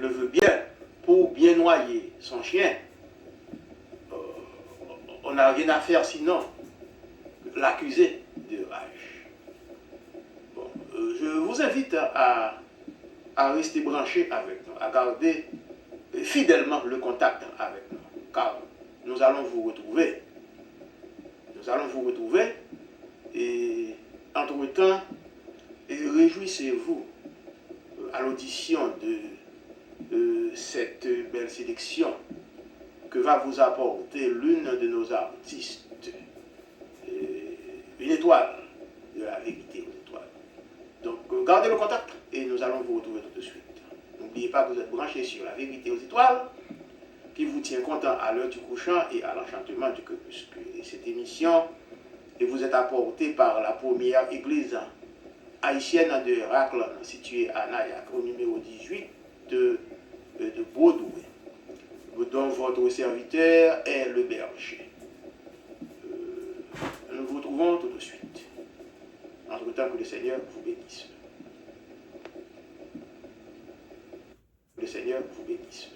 le veut bien, pour bien noyer son chien, on n'a rien à faire sinon l'accuser de rage. Bon, je vous invite à rester branché avec nous, à garder fidèlement le contact avec nous, car nous allons vous retrouver. Nous allons vous retrouver et entre-temps, réjouissez-vous à l'audition de cette belle sélection que va vous apporter l'une de nos artistes, une étoile de la vérité aux étoiles. Donc gardez le contact et nous allons vous retrouver tout de suite. N'oubliez pas que vous êtes branchés sur la vérité aux étoiles qui vous tient content à l'heure du couchant et à l'enchantement du crépuscule. Et cette émission vous est apportée par la première église haïtienne de Raclon, située à Nayak, au numéro 18 de Broadway, dont votre serviteur est le berger. Nous vous retrouvons tout de suite. Entre-temps, que le Seigneur vous bénisse. Que le Seigneur vous bénisse.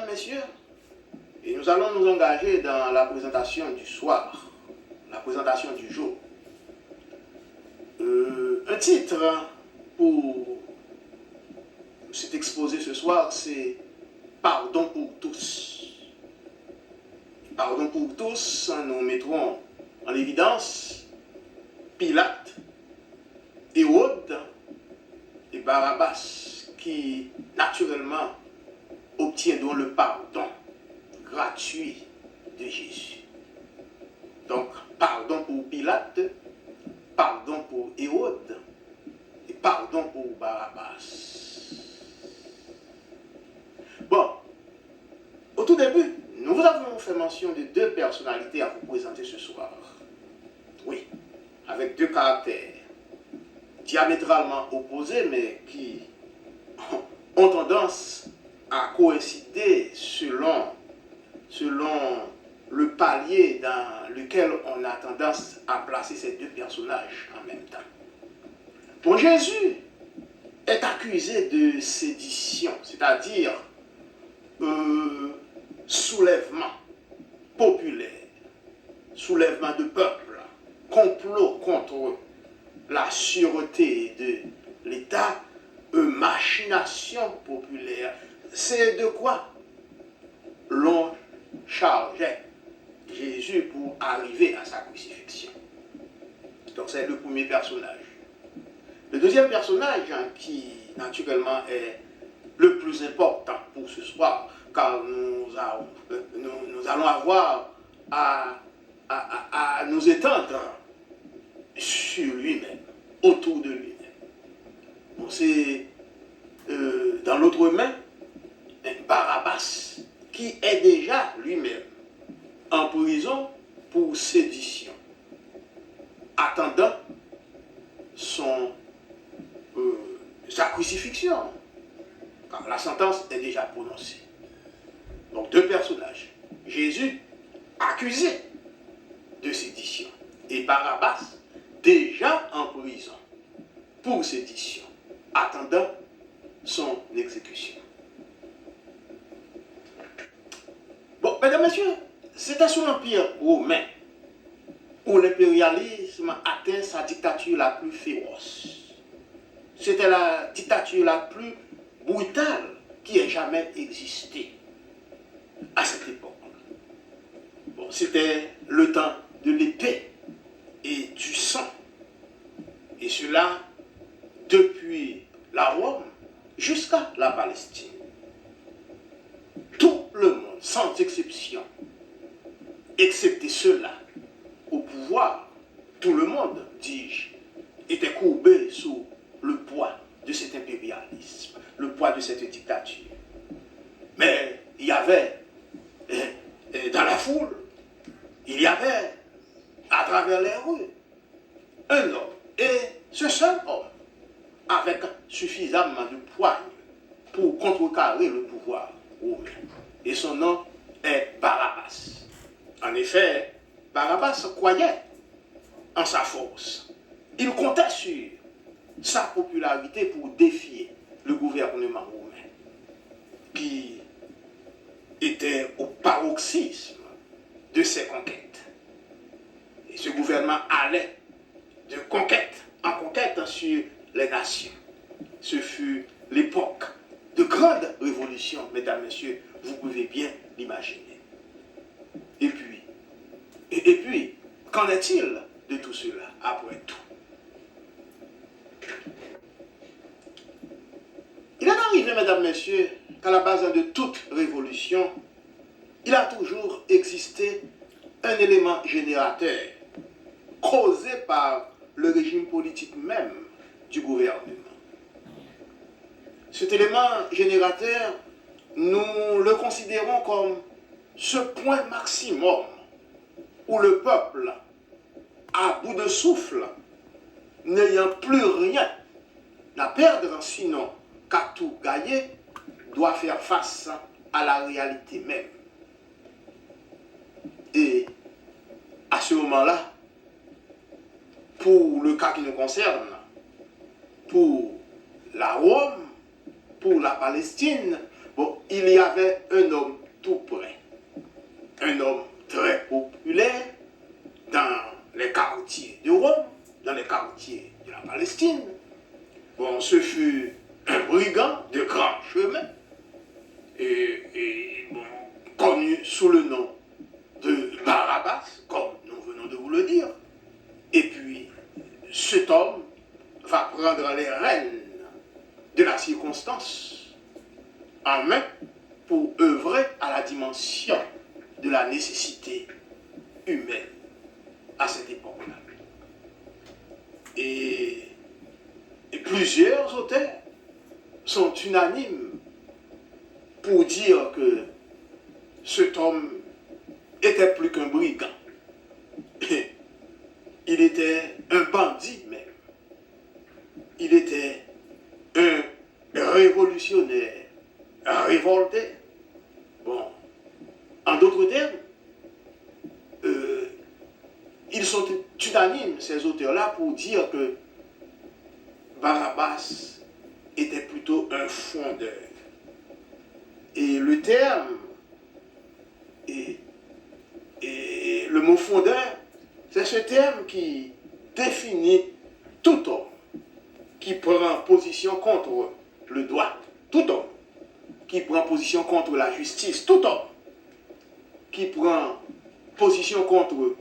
Messieurs, et nous allons nous engager dans la présentation du soir, la présentation du jour. Un titre pour cet exposé ce soir, c'est « Pardon pour tous ». Pardon pour tous, nous mettrons en évidence Pilate, Hérode et Barabbas, qui naturellement obtiendront le pardon gratuit de Jésus. Donc, pardon pour Pilate, pardon pour Hérode et pardon pour Barabbas. Bon, au tout début, nous vous avons fait mention de deux personnalités à vous présenter ce soir. Oui, avec deux caractères diamétralement opposés, mais qui ont tendance à coïncider selon le palier dans lequel on a tendance à placer ces deux personnages en même temps. Bon, Jésus est accusé de sédition, c'est-à-dire soulèvement populaire, soulèvement de peuple, complot contre la sûreté de l'État, machination populaire. C'est de quoi l'on chargeait Jésus pour arriver à sa crucifixion. Donc c'est le premier personnage. Le deuxième personnage, qui naturellement est le plus important pour ce soir, car nous allons avoir à nous étendre sur lui-même, autour de lui-même. Bon, c'est dans l'autre main, Barabbas, qui est déjà lui-même en prison pour sédition, attendant sa crucifixion, car la sentence est déjà prononcée. Donc deux personnages, Jésus accusé de sédition et Barabbas déjà en prison pour sédition, attendant son exécution. Bon, mesdames, messieurs, c'était sous l'Empire romain où l'impérialisme atteint sa dictature la plus féroce. C'était la dictature la plus brutale qui ait jamais existé à cette époque. Bon, c'était le temps de l'épée et du sang. Et cela depuis la Rome jusqu'à la Palestine. sans exception, excepté ceux-là, au pouvoir, tout le monde, dis-je, était courbé sous le poids de cet impérialisme, le poids de cette dictature. Mais il y avait dans la foule, il y avait à travers les rues un homme, et ce seul homme, avec suffisamment de poigne pour contrecarrer le pouvoir romain. Et son nom est Barabbas. En effet, Barabbas croyait en sa force. Il comptait sur sa popularité pour défier le gouvernement romain, qui était au paroxysme de ses conquêtes. Et ce gouvernement allait de conquête en conquête sur les nations. Ce fut l'époque de grande révolution, mesdames, messieurs, vous pouvez bien l'imaginer. Et puis, qu'en est-il de tout cela après tout? Il est arrivé, mesdames, messieurs, qu'à la base de toute révolution, il a toujours existé un élément générateur causé par le régime politique même du gouvernement. Cet élément générateur, nous le considérons comme ce point maximum où le peuple, à bout de souffle, n'ayant plus rien à perdre, sinon qu'à tout gagner, doit faire face à la réalité même. Et à ce moment-là, pour le cas qui nous concerne, pour la Rome, pour la Palestine, bon, il y avait un homme tout près, un homme très populaire dans les quartiers de Rome, dans les quartiers de la Palestine. Bon, ce fut un brigand de grand chemin, et bon, connu sous le nom de Barabbas, comme nous venons de vous le dire. Et puis, cet homme va prendre les rênes de la circonstance en main pour œuvrer à la dimension de la nécessité humaine à cette époque-là. Et plusieurs auteurs sont unanimes pour dire que cet homme était plus qu'un brigand. Il était un bandit même. Il était un révolutionnaire révolté. Bon, en d'autres termes, ils sont unanimes, ces auteurs-là, pour dire que Barabbas était plutôt un fondeur. Et le terme, et le mot fondeur, c'est ce terme qui définit tout homme qui prend position contre le droit, tout homme qui prend position contre la justice, tout homme qui prend position contre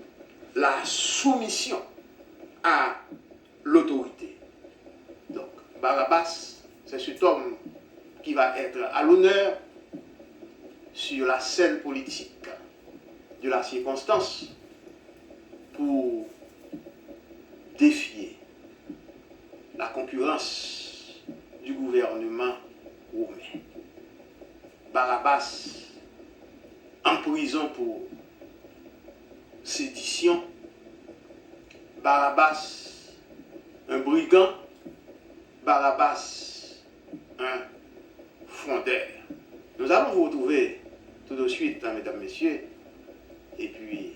la soumission à l'autorité. Donc, Barabbas, c'est cet homme qui va être à l'honneur sur la scène politique de la circonstance pour défier la concurrence du gouvernement romain. Barabbas en prison pour sédition, Barabbas un brigand, Barabbas un fondeur. Nous allons vous retrouver tout de suite, hein, mesdames, messieurs, et puis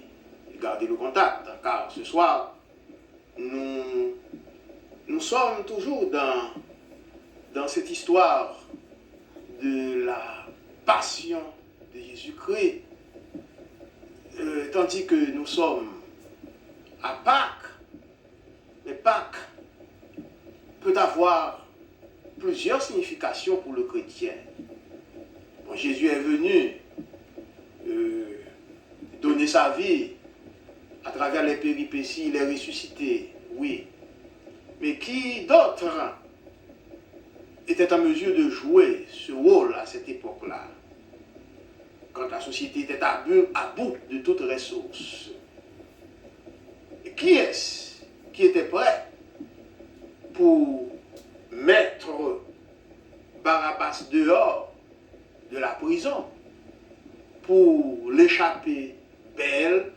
gardez le contact, car ce soir, nous sommes toujours dans cette histoire de la passion de Jésus-Christ, tandis que nous sommes à Pâques. Mais Pâques peut avoir plusieurs significations pour le chrétien. Bon, Jésus est venu donner sa vie à travers les péripéties, il est ressuscité, oui. Mais qui d'autre était en mesure de jouer ce rôle à cette époque-là? Quant à société était à bout de toutes ressources. Et qui est-ce qui était prêt pour mettre Barabbas dehors de la prison, pour l'échapper belle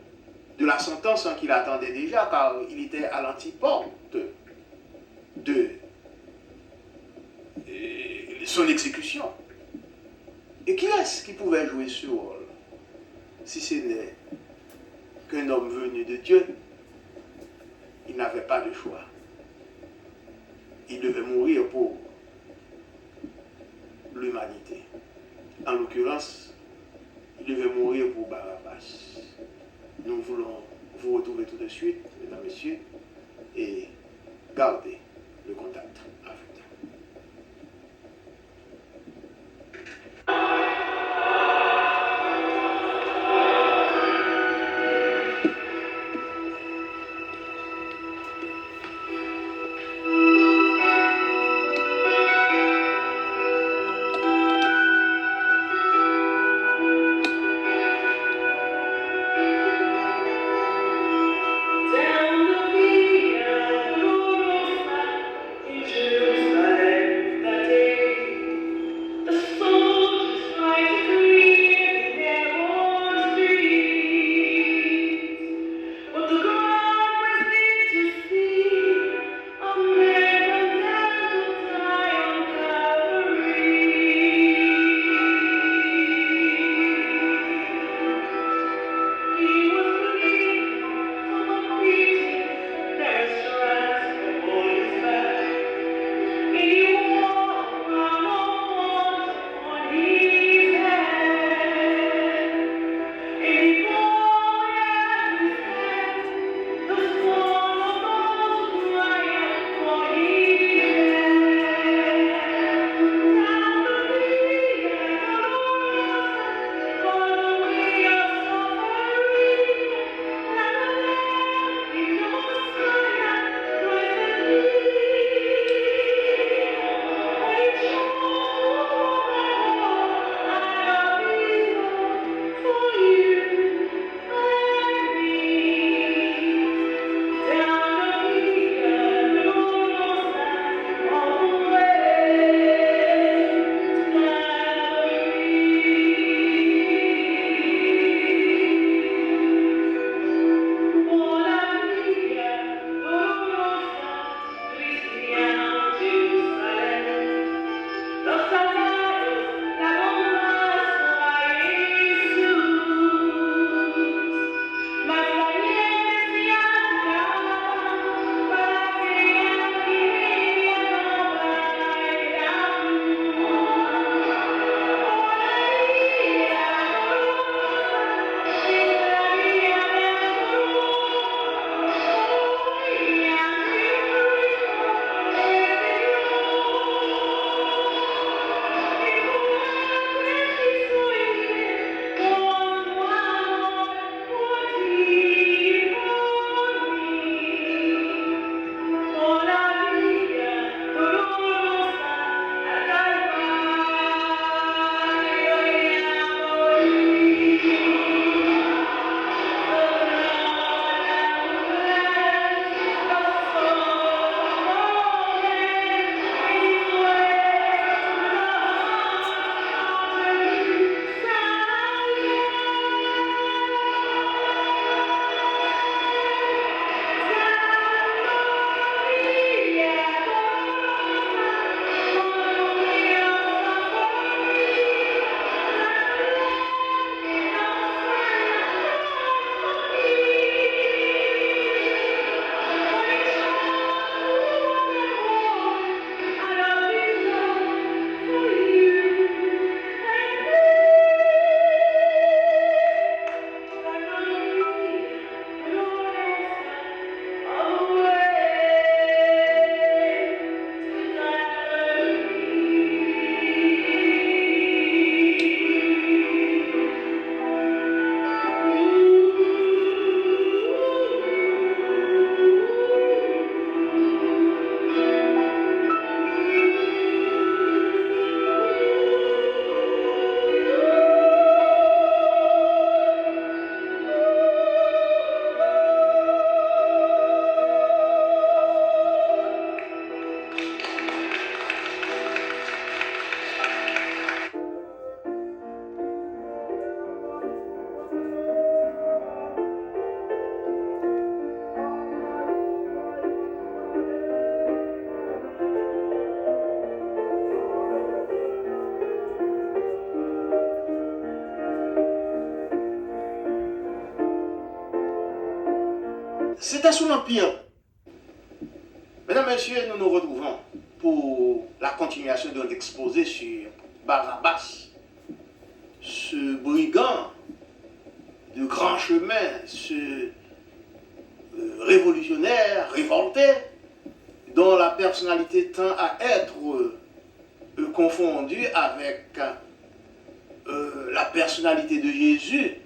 de la sentence qu'il attendait déjà, car il était à l'antipode de son exécution? Et qui est-ce qui pouvait jouer ce rôle, si ce n'est qu'un homme venu de Dieu? Il n'avait pas de choix. Il devait mourir pour l'humanité. En l'occurrence, il devait mourir pour Barabbas. Nous voulons vous retrouver tout de suite, mesdames, messieurs, et garder le contact avec nous. Down the via Dolorosa, C'était sous l'Empire. Mesdames, Messieurs, nous nous retrouvons pour la continuation de l'exposé sur Barabbas, ce brigand de grand chemin, ce révolutionnaire, révolté, dont la personnalité tend à être confondue avec la personnalité de Jésus,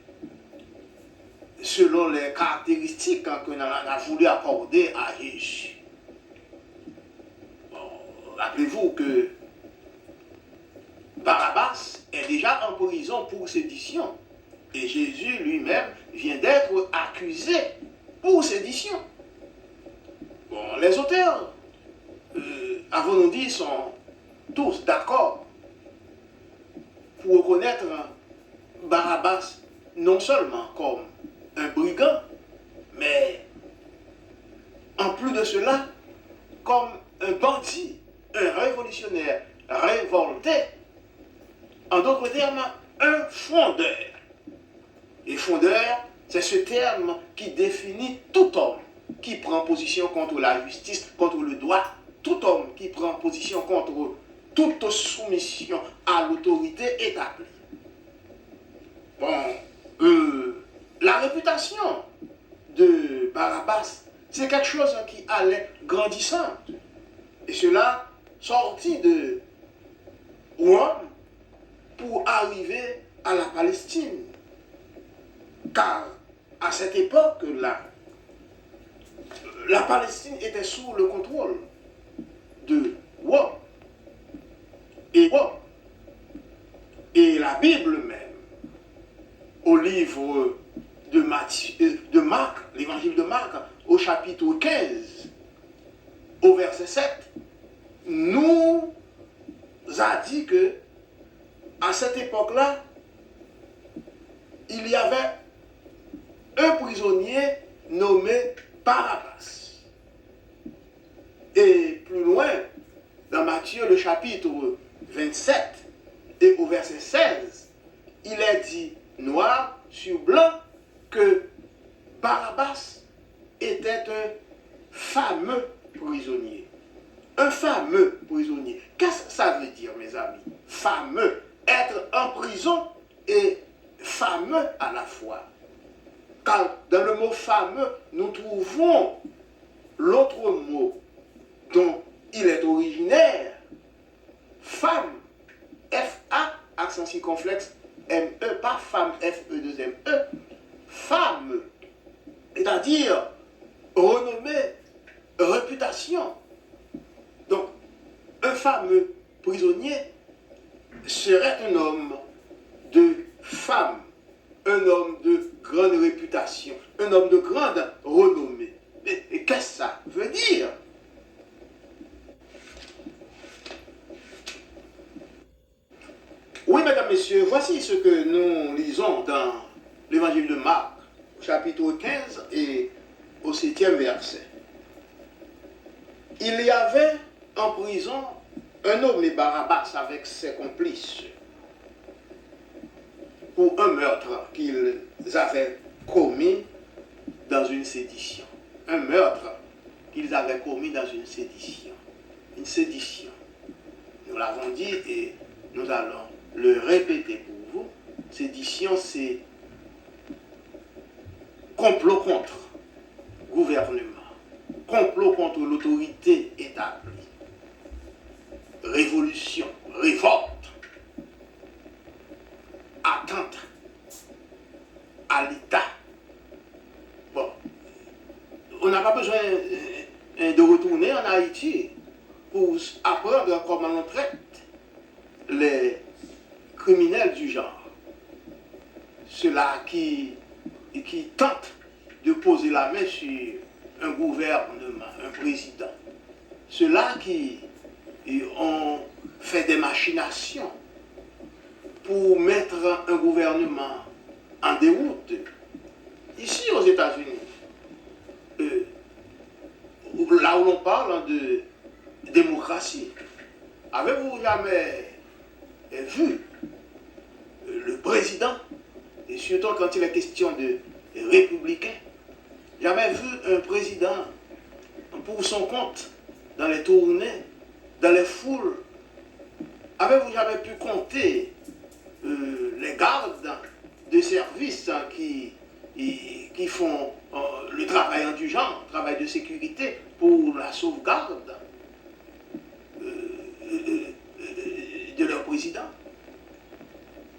selon les caractéristiques qu'on a voulu accorder à Jésus. Bon, rappelez-vous que Barabbas est déjà en prison pour sédition. Et Jésus lui-même vient d'être accusé pour sédition. Bon, les auteurs, avons-nous dit, sont tous d'accord pour reconnaître Barabbas non seulement comme un brigand, mais en plus de cela, comme un bandit, un révolutionnaire révolté, en d'autres termes, un fondeur. Et fondeur, c'est ce terme qui définit tout homme qui prend position contre la justice, contre le droit, tout homme qui prend position contre toute soumission à l'autorité établie. Bon, la réputation de Barabbas, c'est quelque chose qui allait grandissant. Et cela sorti de Rome pour arriver à la Palestine. Car à cette époque-là, la Palestine était sous le contrôle de Rome. Et la Bible même, au livre de Marc, l'évangile de Marc, au chapitre 15, au verset 7, nous a dit que à cette époque-là, il y avait un prisonnier nommé Barabbas. Et plus loin, dans Matthieu, le chapitre 27 et au verset 16, il est dit noir sur blanc que Barabbas était un fameux prisonnier. Un fameux prisonnier. Qu'est-ce que ça veut dire, mes amis? Fameux. Être en prison et fameux à la fois. Car dans le mot fameux, nous trouvons l'autre mot dont il est originaire. Femme. F-A, accent circonflexe, M-E, pas femme, F-E-2-M-E. Femme. C'est-à-dire renommée, réputation. Donc, un fameux prisonnier serait un homme de femme, un homme de grande réputation, un homme de grande renommée. Et qu'est-ce que ça veut dire? Oui, mesdames, messieurs, voici ce que nous lisons dans l'évangile de Marc, chapitre 15 et au 7e verset. Il y avait en prison un nommé Barabbas avec ses complices pour un meurtre qu'ils avaient commis dans une sédition. Un meurtre qu'ils avaient commis dans une sédition. Une sédition. Nous l'avons dit et nous allons le répéter pour vous. Sédition, c'est complot contre gouvernement, complot contre l'autorité établie, révolution, révolte, atteinte à l'État. Bon, on n'a pas besoin de retourner en Haïti pour apprendre comment on traite les criminels du genre. Ceux-là qui tentent de poser la main sur un gouvernement, un président. Ceux-là qui ont fait des machinations pour mettre un gouvernement en déroute. Ici aux États-Unis, là où l'on parle de démocratie, avez-vous jamais vu le président, et surtout quand il est question de républicains, jamais vu un président pour son compte, dans les tournées, dans les foules. Avez-vous jamais pu compter les gardes de service qui font le travail indulgent, le travail de sécurité pour la sauvegarde de leur président?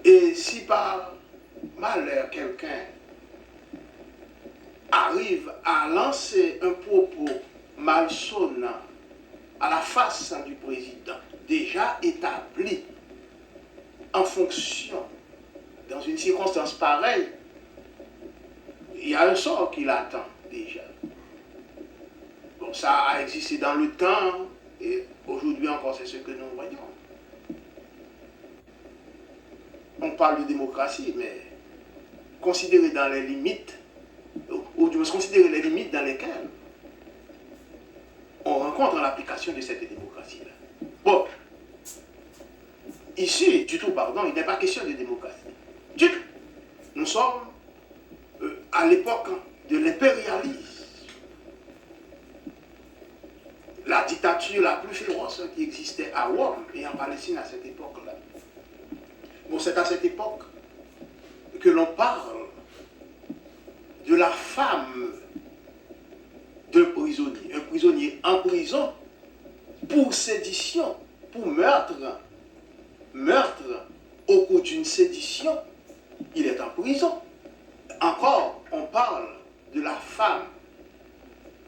Et si par malheur quelqu'un arrive à lancer un propos malsonnant à la face du président, déjà établi en fonction, dans une circonstance pareille, il y a un sort qui l'attend déjà. Bon, ça a existé dans le temps, et aujourd'hui encore, c'est ce que nous voyons. On parle de démocratie, mais considérer dans les limites, ou du moins considérer les limites dans lesquelles on rencontre l'application de cette démocratie-là. Bon, ici, du tout, pardon, il n'est pas question de démocratie. Du tout. Nous sommes à l'époque de l'impérialisme. La dictature la plus féroce qui existait à Rome et en Palestine à cette époque-là. Bon, c'est à cette époque que l'on parle de la femme d'un prisonnier. Un prisonnier en prison pour sédition, pour meurtre. Meurtre au cours d'une sédition, il est en prison. Encore, on parle de la femme,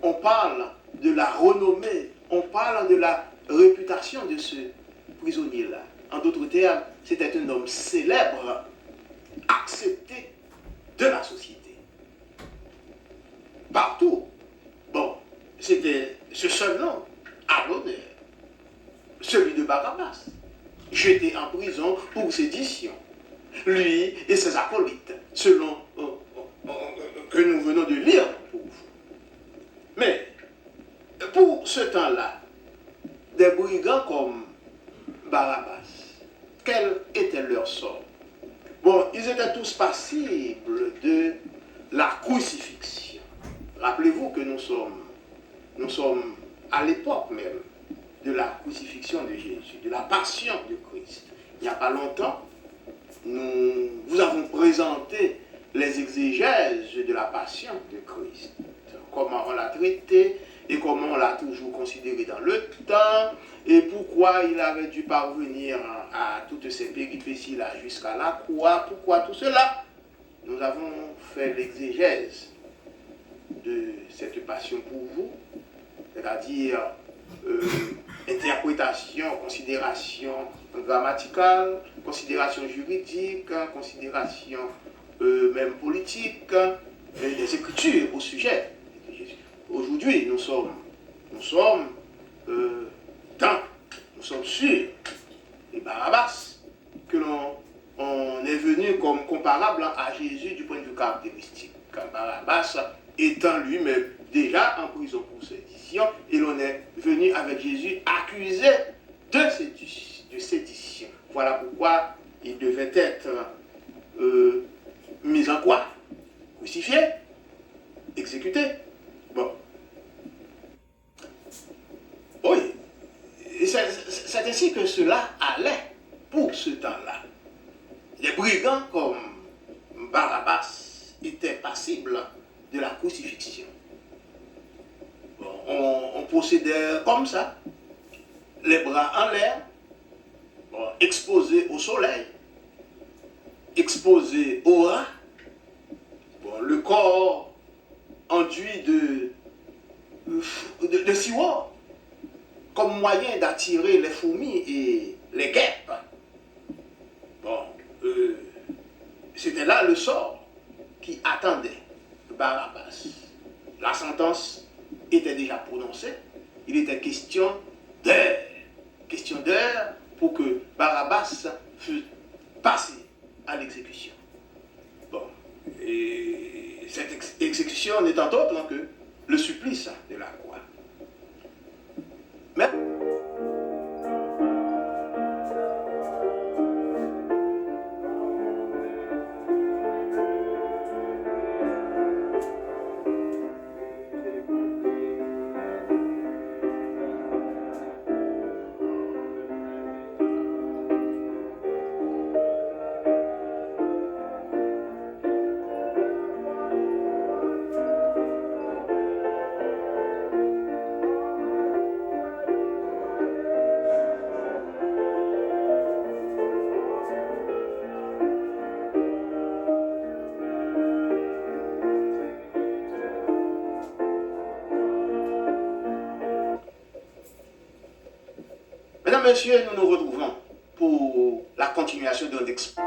on parle de la renommée, on parle de la réputation de ce prisonnier-là. En d'autres termes, c'était un homme célèbre, accepté de la société. Partout. Bon, c'était ce seul nom à l'honneur, celui de Barabbas, jeté en prison pour sédition. Lui et ses acolytes, selon que nous venons de lire pour vous. Mais, pour ce temps-là, des brigands comme Barabbas, quel était leur sort? Bon, ils étaient tous passibles de la crucifixion. Rappelez-vous que nous sommes à l'époque même de la crucifixion de Jésus, de la passion de Christ. Il n'y a pas longtemps, vous avons présenté les exégèses de la passion de Christ. Comment on l'a traité et comment on l'a toujours considéré dans le temps et pourquoi il avait dû parvenir à toutes ces péripéties-là jusqu'à la croix. Pourquoi tout cela? Nous avons fait l'exégèse de cette passion pour vous, c'est-à-dire interprétation, considération grammaticale, considération juridique, considération même politique, des écritures au sujet de Jésus. Aujourd'hui, nous sommes sûrs, et Barabbas, que on est venu comme comparable à Jésus du point de vue caractéristique. Barabbas étant lui-même déjà en prison pour sédition, et l'on est venu avec Jésus accusé de sédition. Voilà pourquoi il devait être mis en croix, crucifié, exécuté. Bon. Oui, c'est ainsi que cela allait pour ce temps-là. Les brigands comme Barabbas étaient passibles de la crucifixion. Bon, on procédait comme ça, les bras en l'air, bon, exposés au soleil, exposés au rat, bon, le corps enduit de sirop, comme moyen d'attirer les fourmis et les guêpes. Bon, c'était là le sort qui attendait Barabbas. La sentence était déjà prononcée. Il était question d'heure pour que Barabbas fût passé à l'exécution. Bon, et cette exécution n'étant autre que le supplice de la croix. Mais messieurs, nous nous retrouvons pour la continuation de l'expo.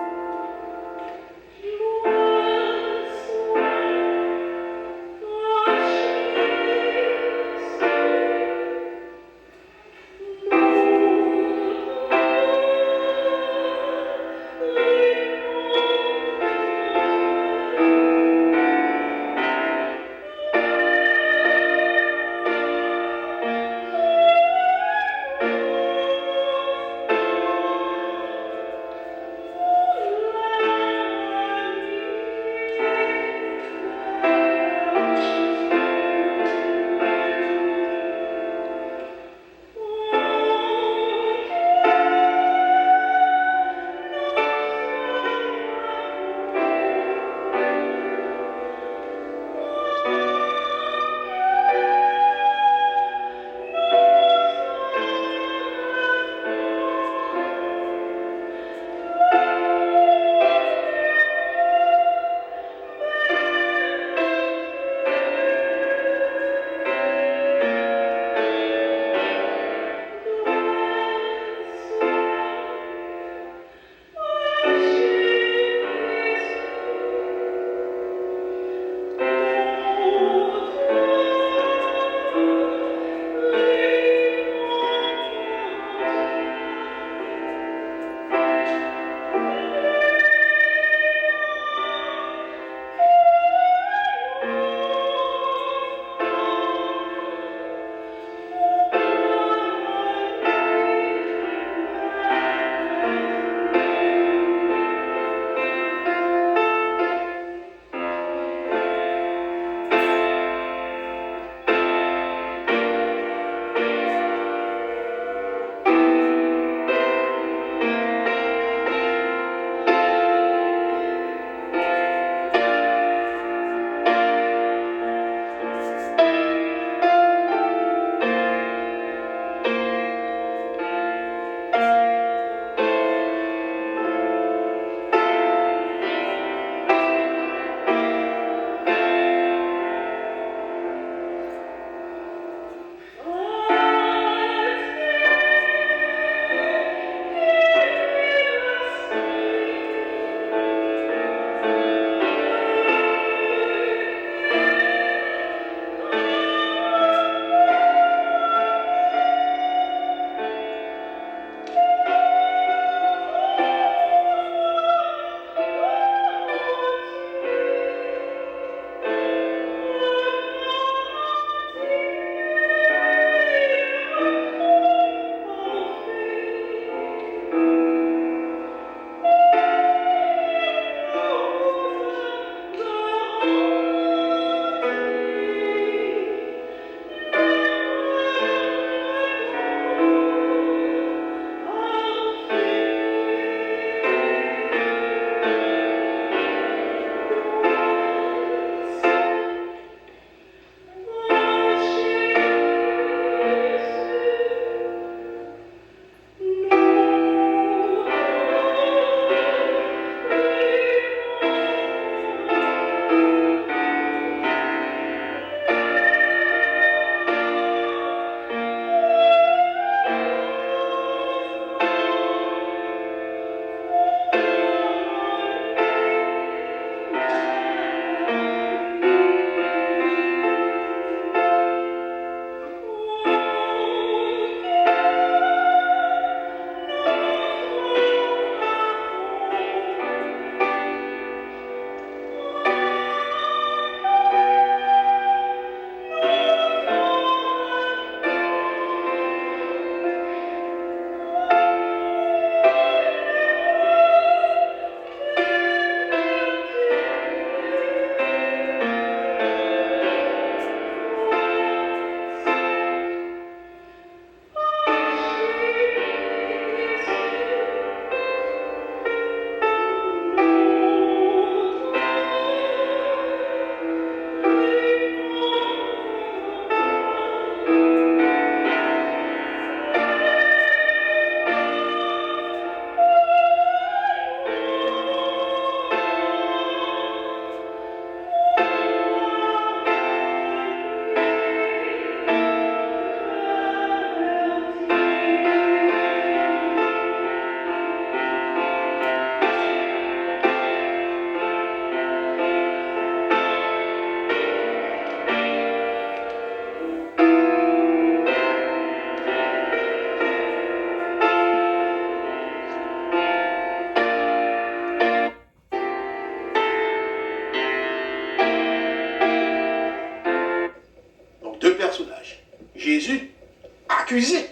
accusé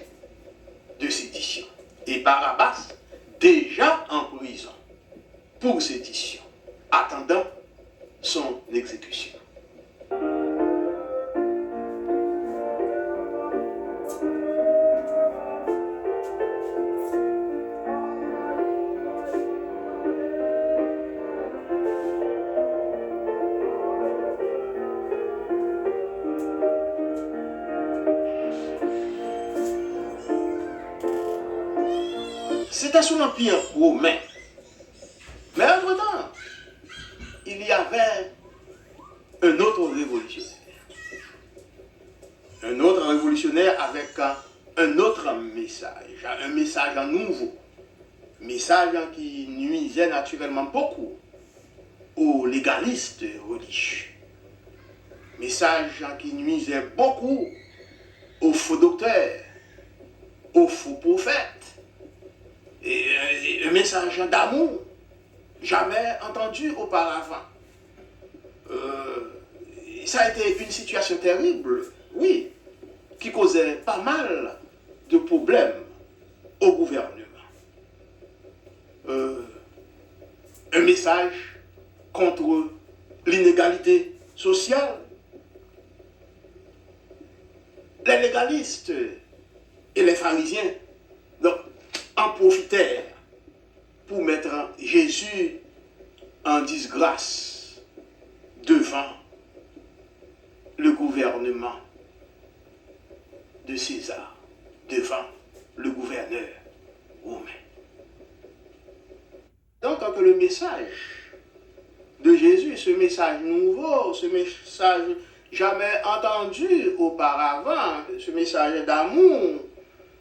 de sédition. Et Barabbas, déjà en prison pour sédition, attendant son exécution. C'était sous l'Empire romain. Mais entre-temps, il y avait un autre révolutionnaire. Un autre révolutionnaire avec un autre message nouveau. Message qui nuisait naturellement beaucoup aux légalistes religieux. Message qui nuisait beaucoup aux faux docteurs, aux faux prophètes. Et un message d'amour, jamais entendu auparavant. Ça a été une situation terrible, oui, qui causait pas mal de problèmes au gouvernement. Un message contre l'inégalité sociale. Les légalistes et les pharisiens donc, en profitèrent pour mettre Jésus en disgrâce devant le gouvernement de César, devant le gouverneur romain. Donc, quand le message de Jésus, ce message nouveau, ce message jamais entendu auparavant, ce message d'amour,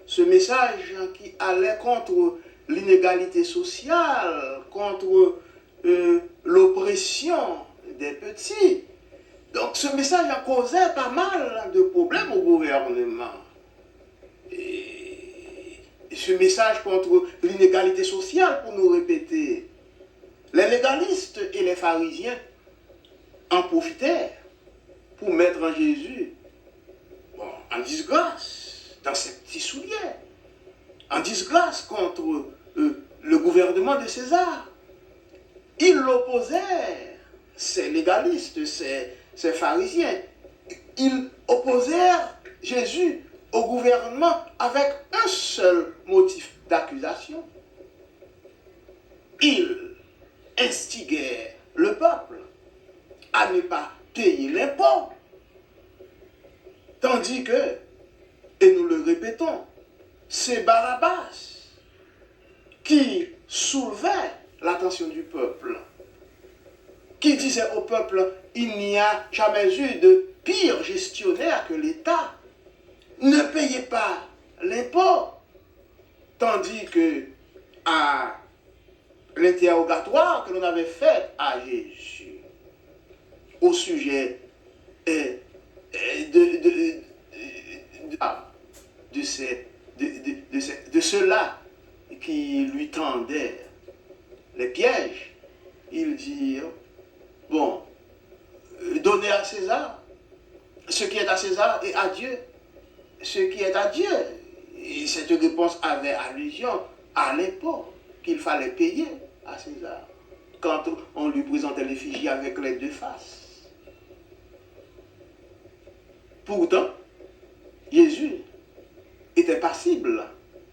ce message qui allait contre l'inégalité sociale, contre l'oppression des petits. Donc ce message a causé pas mal de problèmes au gouvernement. Et ce message contre l'inégalité sociale, pour nous répéter, les légalistes et les pharisiens en profitèrent pour mettre en Jésus en disgrâce dans ses petits souliers, en disgrâce contre le gouvernement de César. Ils l'opposèrent, ces légalistes, ces pharisiens, ils opposèrent Jésus au gouvernement avec un seul motif d'accusation. Ils instiguèrent le peuple à ne pas payer l'impôt. Tandis que, et nous le répétons, c'est Barabbas qui soulevait l'attention du peuple, qui disait au peuple, il n'y a jamais eu de pire gestionnaire que l'État. Ne payez pas l'impôt. Tandis que à l'interrogatoire que l'on avait fait à Jésus au sujet de ceux-là qui lui tendaient les pièges, il dit, bon, donnez à César ce qui est à César et à Dieu ce qui est à Dieu. Et cette réponse avait allusion à l'impôt qu'il fallait payer à César quand on lui présentait l'effigie avec les deux faces. Pourtant, Jésus était passible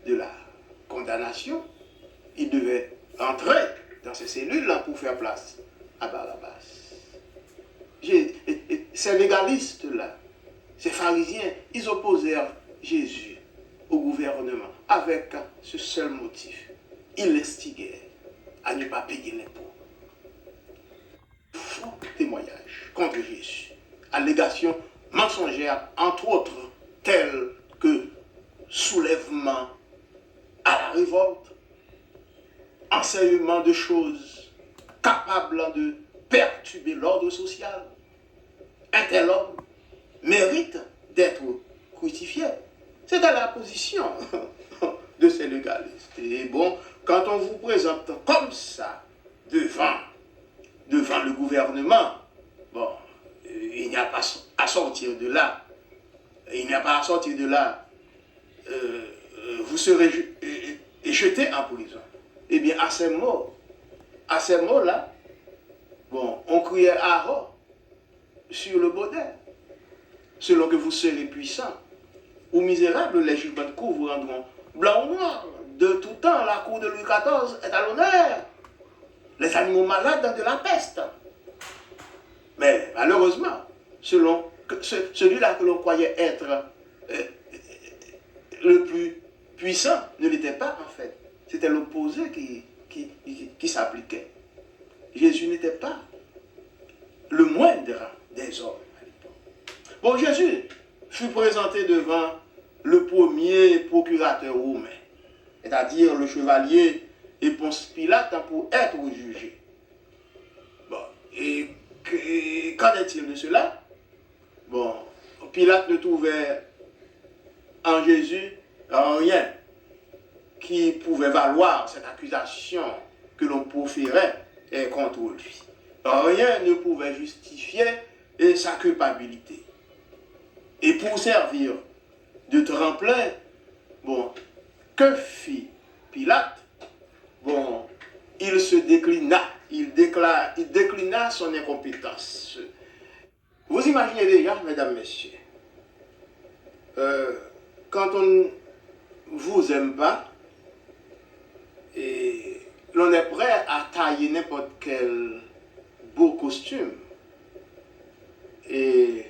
de la condamnation. Il devait entrer dans ces cellules-là pour faire place à Barabbas. Ces légalistes-là, ces pharisiens, ils opposèrent Jésus au gouvernement avec ce seul motif. Ils l'instiguèrent à ne pas payer l'impôt. Faux témoignage contre Jésus. Allégations mensongères, entre autres, telles que soulèvement à la révolte, enseignement de choses capables de perturber l'ordre social. Un tel homme mérite d'être crucifié. C'était la position de ces légalistes. Et bon, quand on vous présente comme ça devant le gouvernement, bon, il n'y a pas à sortir de là. Il n'y a pas à sortir de là vous serez jeté en prison. Eh bien, à ces mots-là, bon, on criait Aaron sur le baudet, selon que vous serez puissant ou misérable, les jugements de cour vous rendront blanc ou noir. De tout temps, la cour de Louis XIV est à l'honneur. Les animaux malades de la peste. Mais malheureusement, celui-là que l'on croyait être le plus puissant ne l'était pas en fait. C'était l'opposé qui s'appliquait. Jésus n'était pas le moindre des hommes à l'époque. Bon, Jésus fut présenté devant le premier procurateur romain, c'est-à-dire le chevalier et Ponce Pilate pour être jugé. Bon, et qu'en est-il de cela? Bon, Pilate ne trouvait en Jésus rien qui pouvait valoir cette accusation que l'on proférait contre lui. Rien ne pouvait justifier sa culpabilité. Et pour servir de tremplin, bon, que fit Pilate? Bon, il se déclina, il déclina son incompétence. Vous imaginez déjà, mesdames, messieurs, quand on ne vous aime pas, et l'on est prêt à tailler n'importe quel beau costume, et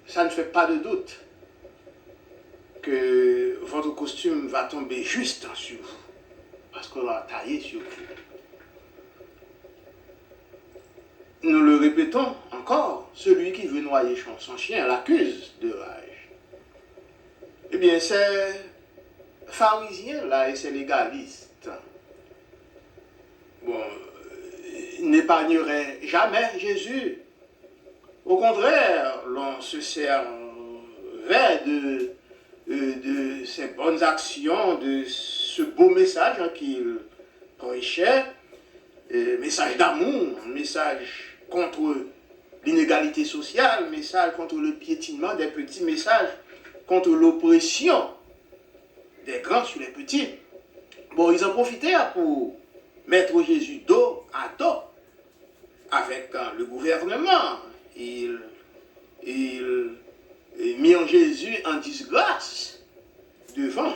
ça ne fait pas de doute que votre costume va tomber juste sur vous, parce qu'on l'a taillé sur vous. Nous le répétons encore, celui qui veut noyer son chien l'accuse de rage. Eh bien, ces pharisiens-là et ces légalistes, bon, n'épargneraient jamais Jésus. Au contraire, l'on se servait de ses bonnes actions, de ce beau message qu'il prêchait, message d'amour, message contre l'inégalité sociale, message contre le piétinement des petits, message contre l'oppression des grands sur les petits. Bon, ils en profitaient pour mettre Jésus dos à dos avec le gouvernement. Ils mirent Jésus en disgrâce devant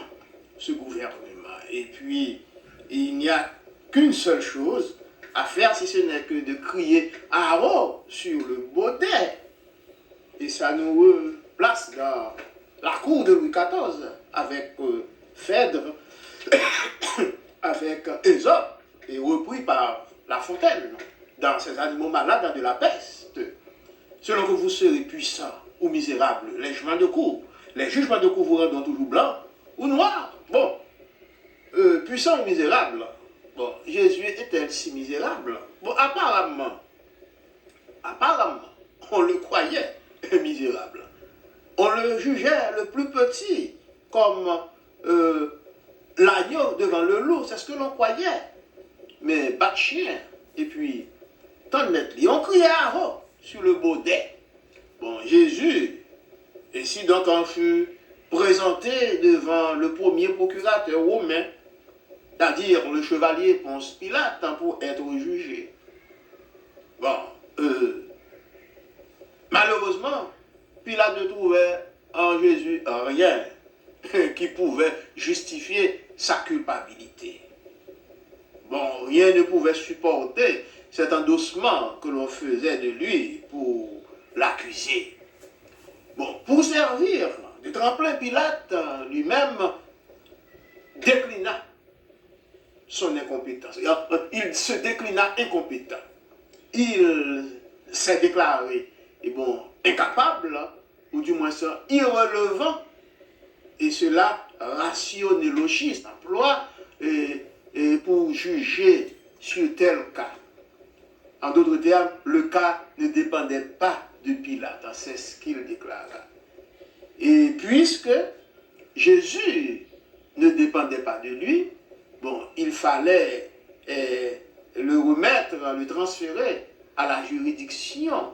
ce gouvernement. Et puis, il n'y a qu'une seule chose à faire, si ce n'est que de crier « Aaron » sur le baudet. Et ça nous place dans la cour de Louis XIV avec Phèdre, avec Ésope, et repris par La Fontaine, dans ces animaux malades de la peste. Selon que vous serez puissant ou misérable, les jugements de cour vous rendront toujours blanc ou noir. Bon, puissant ou misérable, bon, Jésus est-il si misérable? Bon, apparemment, on le croyait misérable. On le jugeait le plus petit, comme l'agneau devant le loup, c'est ce que l'on croyait. Mais bat chien, et puis, tant de mettre, on criait Aaron sur le baudet. Bon, Jésus, et si donc on fut présenté devant le premier procurateur romain, c'est-à-dire le chevalier Ponce Pilate, pour être jugé. Bon, malheureusement, Pilate ne trouvait en Jésus rien qui pouvait justifier sa culpabilité. Bon, rien ne pouvait supporter cet endossement que l'on faisait de lui pour l'accuser. Bon, pour servir de tremplin, Pilate lui-même déclina son incompétence. Il se déclina incompétent. Il s'est déclaré incapable, ou du moins irrelevant, et cela rationélogiste emploie pour juger sur tel cas. En d'autres termes, le cas ne dépendait pas de Pilate, c'est ce qu'il déclara. Et puisque Jésus ne dépendait pas de lui, bon, il fallait le remettre, le transférer à la juridiction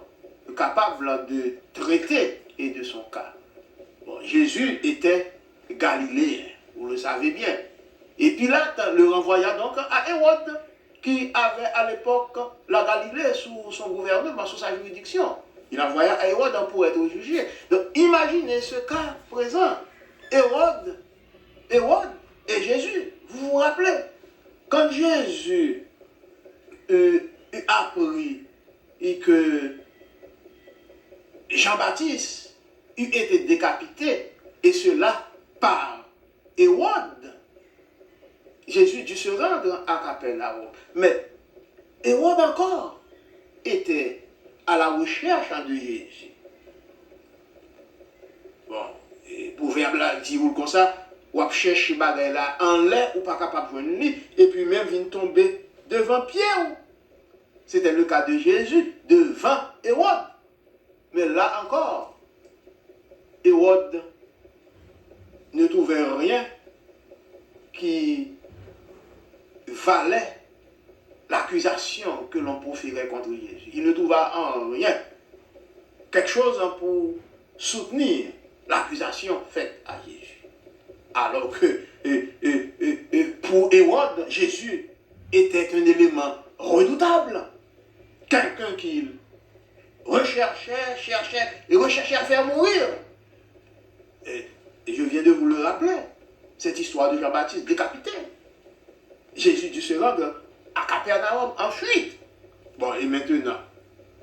capable de traiter et de son cas. Bon, Jésus était Galiléen, vous le savez bien. Et Pilate le renvoya donc à Hérode, qui avait à l'époque la Galilée sous son gouvernement, sous sa juridiction. Il envoya à Hérode pour être jugé. Donc imaginez ce cas présent. Hérode et Jésus. Vous vous rappelez, quand Jésus a appris que Jean-Baptiste eut été décapité, et cela par Hérode, Jésus dut se rendre à Capernaum. Mais Hérode encore était à la recherche de Jésus. Bon, et pour faire là, dit comme ça, ou à chercher bagay là en l'air ou pas capable de venir, et puis même vient tomber devant Pierre. C'était le cas de Jésus devant Hérode. Mais là encore, Hérode ne trouvait rien qui valait l'accusation que l'on proférait contre Jésus. Il ne trouva en rien quelque chose pour soutenir l'accusation faite à Jésus. Alors que pour Hérode, Jésus était un élément redoutable. Quelqu'un qu'il recherchait à faire mourir. Et je viens de vous le rappeler, cette histoire de Jean-Baptiste décapité. Jésus dut se rendre à Capernaum en fuite. Bon, et maintenant,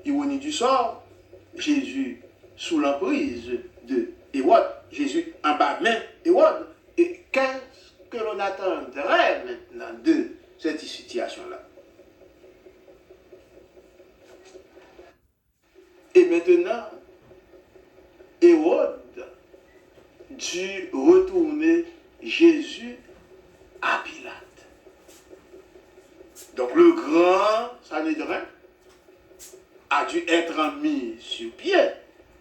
ironie du sort, Jésus sous l'emprise de Hérode, Jésus en bas main Hérode. Et qu'est-ce que l'on attendrait maintenant de cette situation-là? Et maintenant, Hérode dut retourner Jésus à Pilate. Donc le grand Sanhédrin a dû être mis sur pied.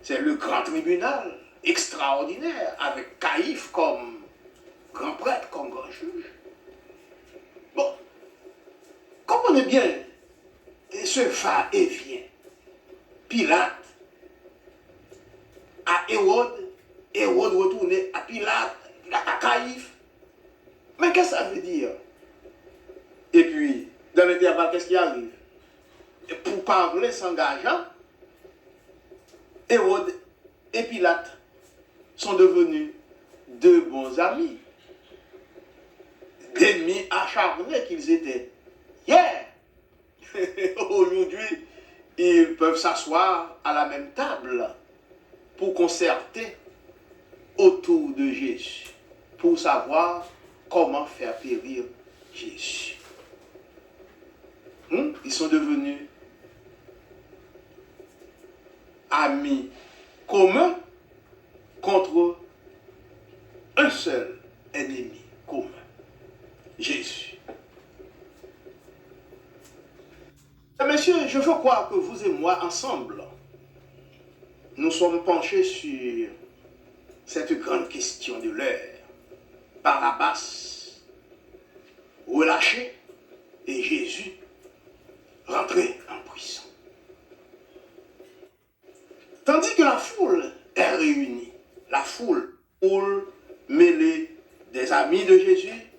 C'est le grand tribunal extraordinaire avec Caïphe comme grand prêtre, comme grand juge. Bon, comprenez bien ce va-et-vient. Pilate à Hérode, Hérode retourné à Pilate, à Caïphe. Mais qu'est-ce que ça veut dire? Et puis, dans l'intervalle, qu'est-ce qui arrive? Et pour parler s'engageant, Hérode et Pilate sont devenus deux bons amis, d'ennemis acharnés qu'ils étaient hier. Aujourd'hui, ils peuvent s'asseoir à la même table pour concerter autour de Jésus, pour savoir comment faire périr Jésus. Ils sont devenus amis communs contre un seul ennemi commun, Jésus. Messieurs, je veux croire que vous et moi, ensemble, nous sommes penchés sur cette grande question de l'heure. Barabbas relâché et Jésus rentré en prison. Tandis que la foule est réunie, la foule mêlée des amis de Jésus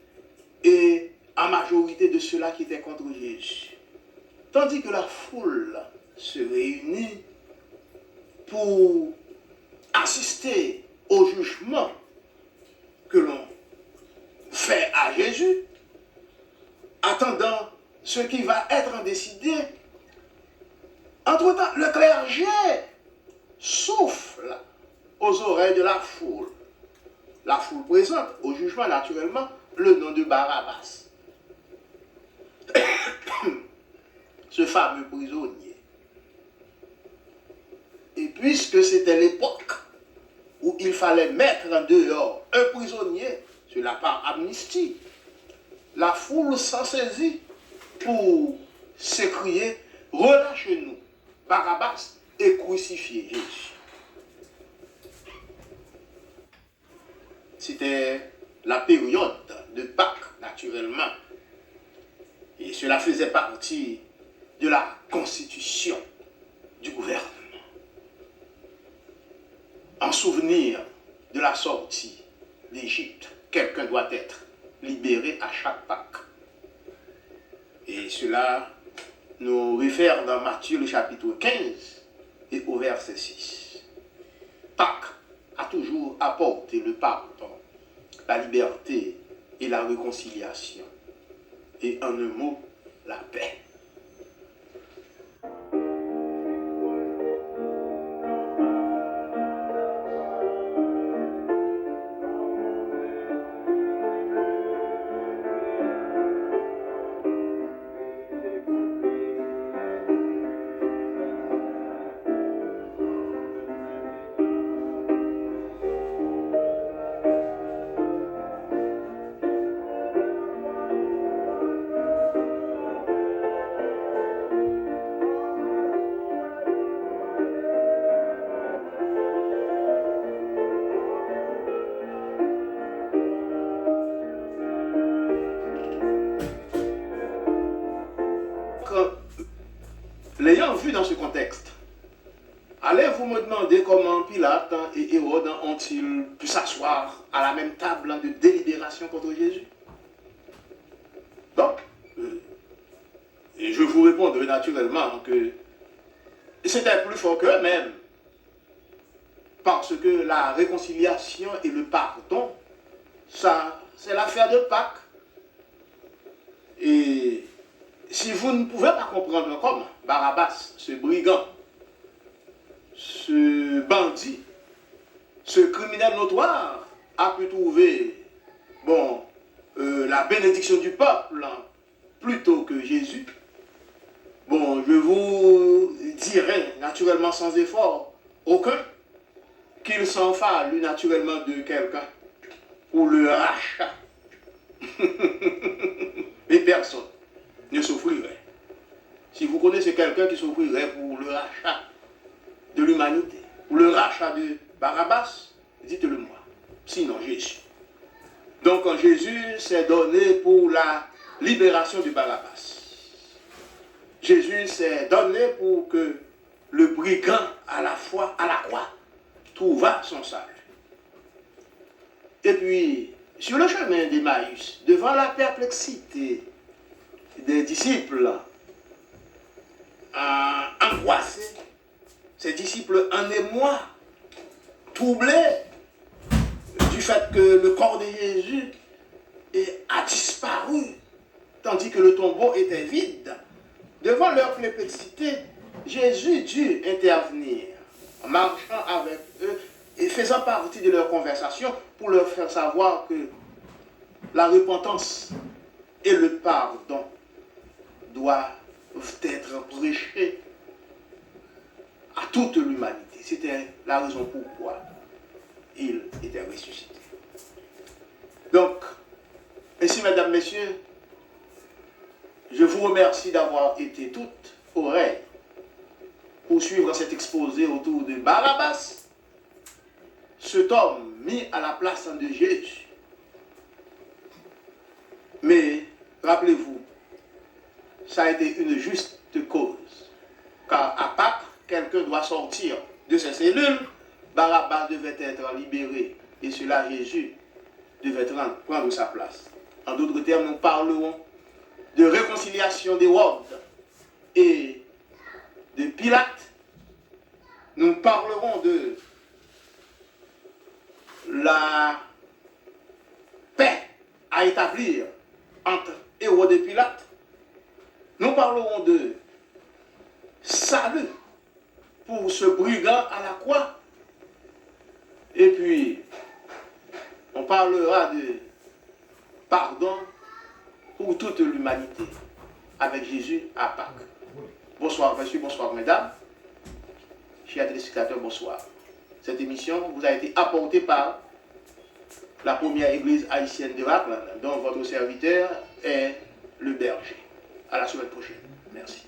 et en majorité de ceux-là qui étaient contre Jésus. Tandis que la foule se réunit pour assister au jugement que l'on fait à Jésus, attendant ce qui va être décidé. Entre-temps, le clergé souffle aux oreilles de la foule présente au jugement, naturellement, le nom de Barabbas. Ce fameux prisonnier. Et puisque c'était l'époque où il fallait mettre en dehors un prisonnier, cela par amnistie, la foule s'en saisit pour s'écrier « Relâchez-nous, Barabbas, et crucifiez Jésus ». C'était la période de Pâques, naturellement. Et cela faisait partie de la constitution du gouvernement. En souvenir de la sortie d'Égypte. Quelqu'un doit être libéré à chaque Pâques. Et cela nous réfère dans Matthieu le chapitre 15 et au verset 6. Pâques a toujours apporté le pardon, la liberté et la réconciliation. Et en un mot, la paix. L'ayant vu dans ce contexte, allez-vous me demander comment Pilate et Hérode ont-ils pu s'asseoir à la même table de délibération contre Jésus? Donc, et je vous répondrai naturellement que c'était plus fort qu'eux-mêmes, parce que la réconciliation et le pardon, ça, c'est l'affaire de Pâques. Et si vous ne pouvez pas comprendre comment Barabbas, ce brigand, ce bandit, ce criminel notoire a pu trouver la bénédiction du peuple plutôt que Jésus, je vous dirai naturellement sans effort aucun qu'il s'en fallut naturellement de quelqu'un pour le rachat. Et personne ne souffrirait. Si vous connaissez quelqu'un qui souffrirait pour le rachat de l'humanité, pour le rachat de Barabbas, dites-le moi. Sinon Jésus. Donc Jésus s'est donné pour la libération de Barabbas. Jésus s'est donné pour que le brigand à la fois à la croix trouva son salut. Et puis, sur le chemin d'Emmaüs, devant la perplexité des disciples angoissés, ces disciples en émoi, troublés du fait que le corps de Jésus a disparu, tandis que le tombeau était vide. Devant leur perplexité, Jésus dut intervenir, en marchant avec eux et faisant partie de leur conversation pour leur faire savoir que la repentance et le pardon doivent être prêchés à toute l'humanité. C'était la raison pourquoi il était ressuscité. Donc, ainsi, mesdames, messieurs, je vous remercie d'avoir été toutes oreilles pour suivre cet exposé autour de Barabbas, cet homme mis à la place de Jésus. Mais, rappelez-vous, ça a été une juste cause. Car à Pâques, quelqu'un doit sortir de ses cellules, Barabbas devait être libéré, et cela Jésus devait prendre sa place. En d'autres termes, nous parlerons de réconciliation d'Hérode et de Pilate. Nous parlerons de la paix à établir entre Hérode et Pilate. Nous parlerons de salut pour ce brigand à la croix. Et puis, on parlera de pardon pour toute l'humanité avec Jésus à Pâques. Bonsoir, messieurs, bonsoir, mesdames. Chers téléspectateurs, bonsoir. Cette émission vous a été apportée par la première église haïtienne de Raklan, dont votre serviteur est le berger. À la semaine prochaine. Merci.